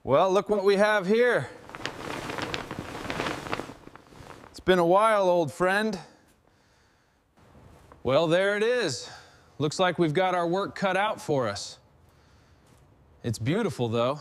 Well, look what we have here. It's been a while, old friend. Well, there it is. Looks like we've got our work cut out for us. It's beautiful, though.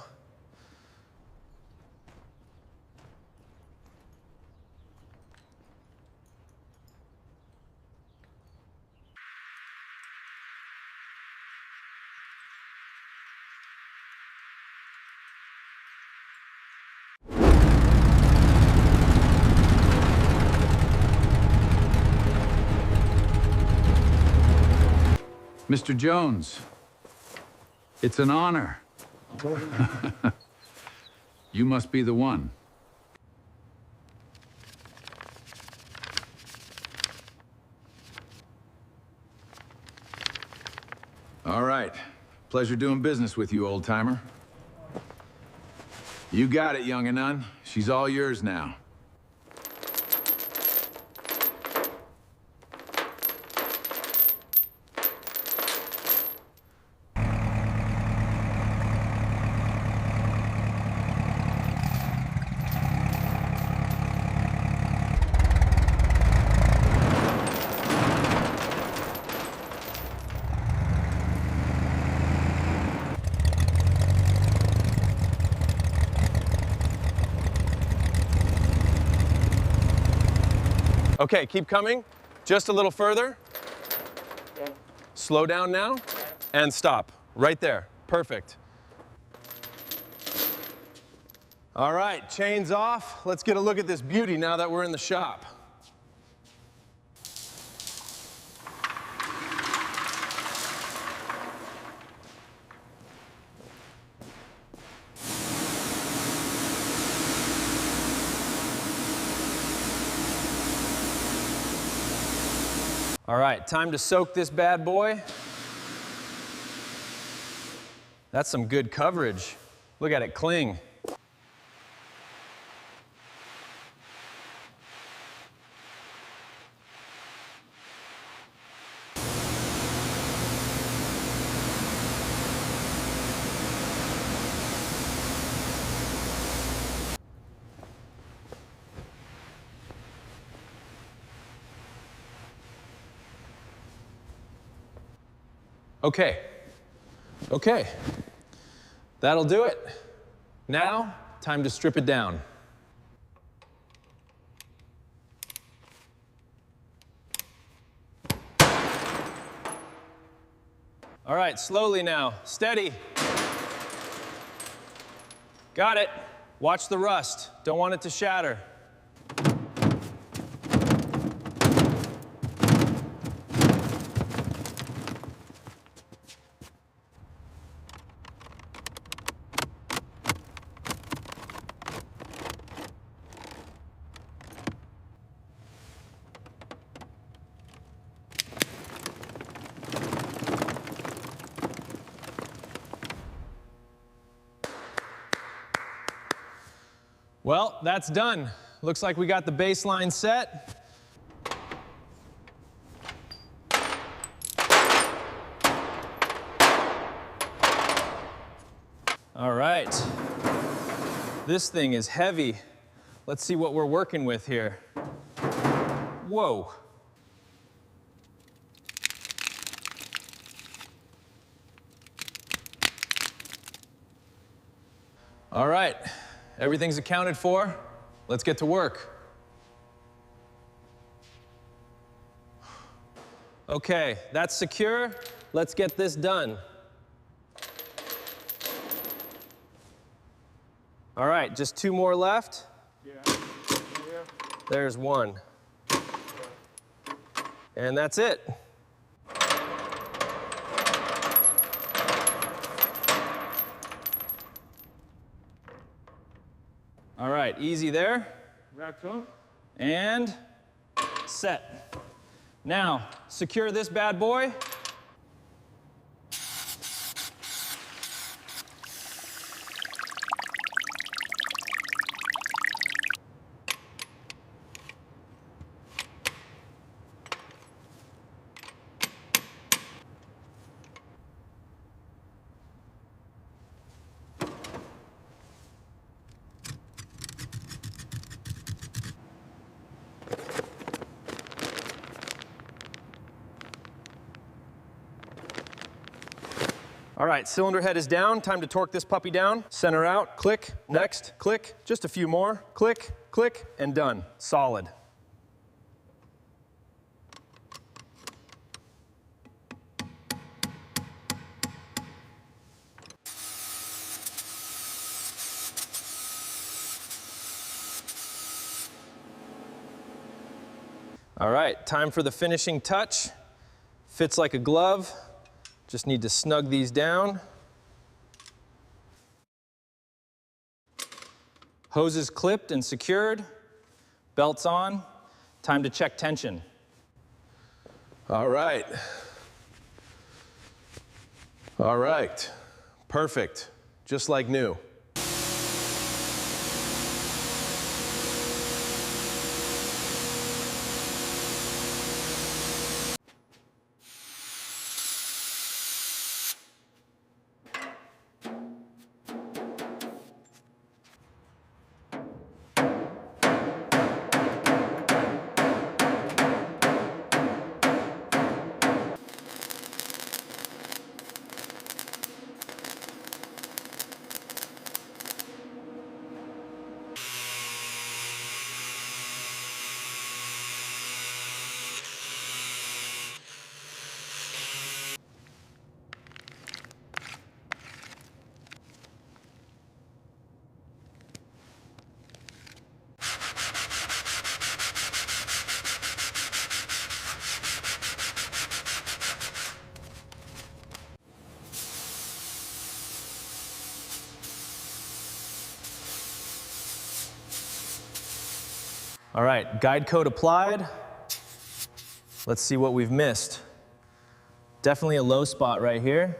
Mr. Jones, it's an honor. You must be the one. All right. Pleasure doing business with you, old-timer. You got it, young and none. She's all yours now. Okay, keep coming. Just a little further. Slow down now and stop. Right there. Perfect. All right, chains off. Let's get a look at this beauty now that we're in the shop. All right, time to soak this bad boy. That's some good coverage. Look at it cling. Okay, that'll do it. Now, time to strip it down. All right, slowly now, steady. Got it. Watch the rust. Don't want it to shatter. Well, that's done. Looks like we got the baseline set. All right. This thing is heavy. Let's see what we're working with here. Whoa. All right. Everything's accounted for. Let's get to work. Okay, that's secure. Let's get this done. All right, just 2 more left. Yeah. There's 1. And that's it. All right, easy there. And set. Now, secure this bad boy. All right, cylinder head is down. Time to torque this puppy down. Center out, click, next, click. Just a few more, click, click, and done. Solid. All right, time for the finishing touch. Fits like a glove. Just need to snug these down. Hoses clipped and secured. Belts on. Time to check tension. All right. All right. Perfect. Just like new. All right, guide coat applied. Let's see what we've missed. Definitely a low spot right here.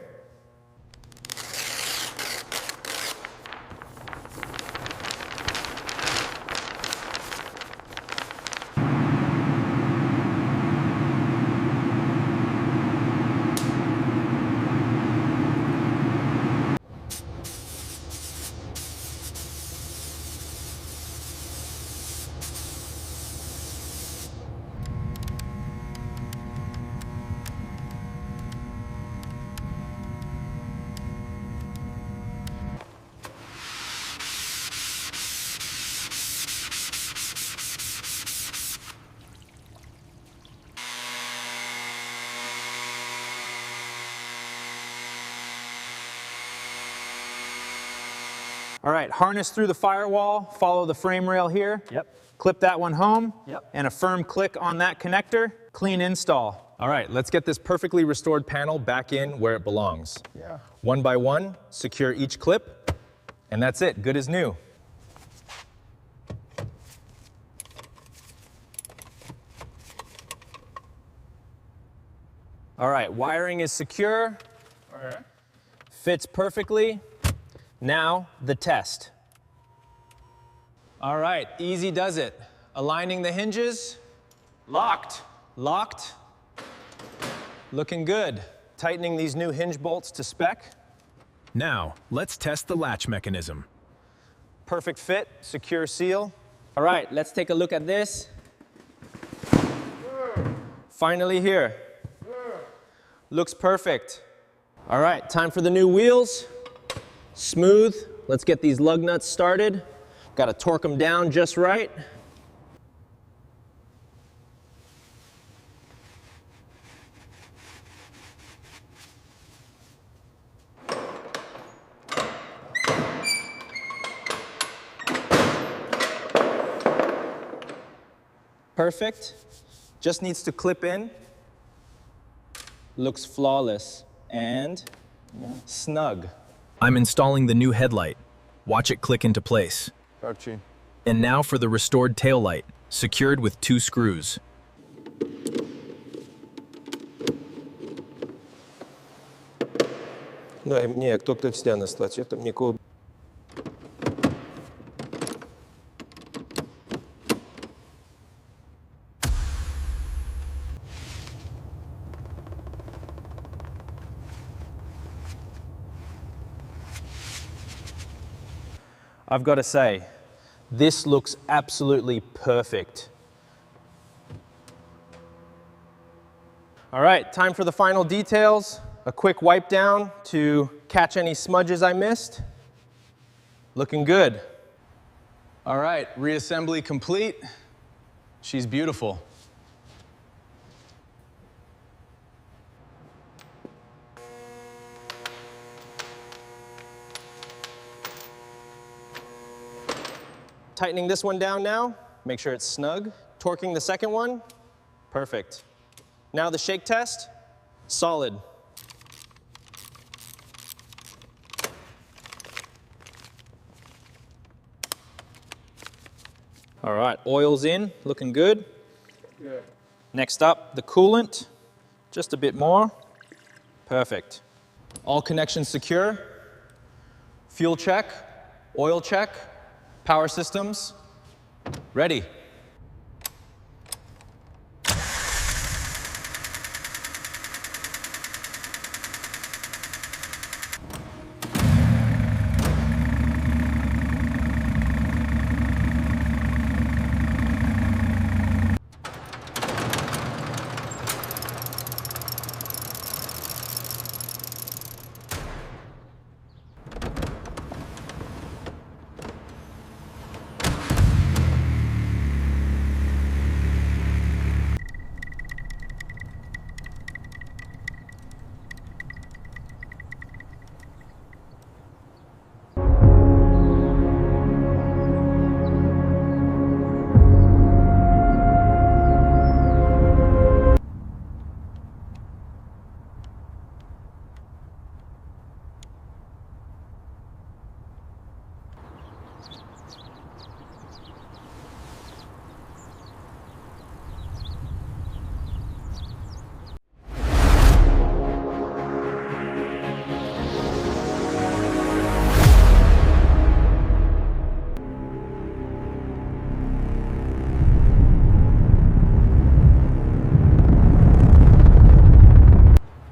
All right, harness through the firewall, follow the frame rail here. Yep. Clip that one home. Yep. And a firm click on that connector. Clean install. All right, let's get this perfectly restored panel back in where it belongs. Yeah. One by one, secure each clip, and that's it, good as new. All right, wiring is secure. All right. Fits perfectly. Now, the test. All right, easy does it. Aligning the hinges. Locked. Locked. Looking good. Tightening these new hinge bolts to spec. Now, let's test the latch mechanism. Perfect fit, secure seal. All right, let's take a look at this. Finally here. Looks perfect. All right, time for the new wheels. Smooth. Let's get these lug nuts started. Got to torque them down just right. Perfect. Just needs to clip in. Looks flawless and snug. I'm installing the new headlight. Watch it click into place. Archie. And now for the restored taillight, secured with 2 screws. Да, не, кто-то тебя наслать, это никого. I've got to say, this looks absolutely perfect. All right, time for the final details. A quick wipe down to catch any smudges I missed. Looking good. All right, reassembly complete. She's beautiful. Tightening this one down now, make sure it's snug. Torquing the second one, perfect. Now the shake test, solid. All right, oil's in, looking good. Good. Next up, the coolant, just a bit more, perfect. All connections secure. Fuel check, oil check, power systems, ready.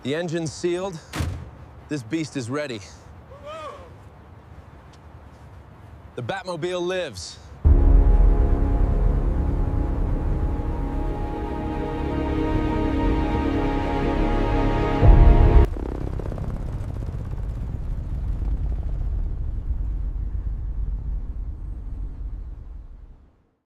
The engine's sealed. This beast is ready. The Batmobile lives.